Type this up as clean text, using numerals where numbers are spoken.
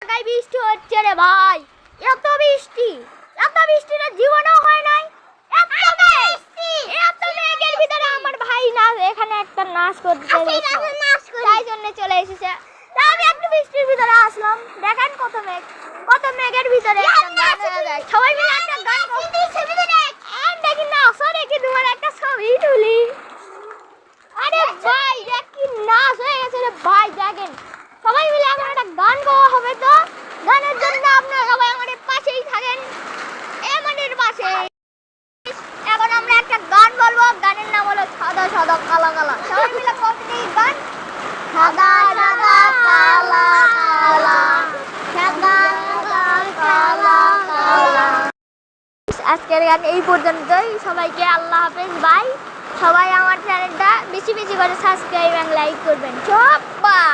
এলাকায় বৃষ্টি হচ্ছে রে ভাই। এত বৃষ্টি, এত বৃষ্টিটা জীবনেও হয় নাই। এত মেঘের ভিতরে আমার ভাই না এখানে একটা নাচ করতে তাই জন্য চলে এসেছে। তা আমি একটু বৃষ্টির ভিতরে আসলাম। দেখেন কত মেঘ, কত মেঘের ভিতরে সবাই মিলে একটা গান দেখি না আসলে কি তোমার একটা ছবি তুলি। আরে ভাই দেখ কি নাচ হয়ে গেছে রে ভাই। দেখেন সবাই মিলে এখন একটা গান গাওয়া হবে। তো গানের জন্য আপনারা সবাই আমাদের পাশেই থাকেন, আমাদের পাশে। এখন আমরা একটা গান বলবো, গানের নাম হলো সাদা সাদা কালা কালা। সবাই মিলে করতে গান সাদা সাদা কালা কালা সাদা সাদা কালা কালা। আজকের গান এই পর্যন্তই। সবাইকে আল্লাহ হাফেজ বাই। সবাই আমার চ্যানেলটা বেশি বেশি করে সাবস্ক্রাইব এবং লাইক করবেন। সবাই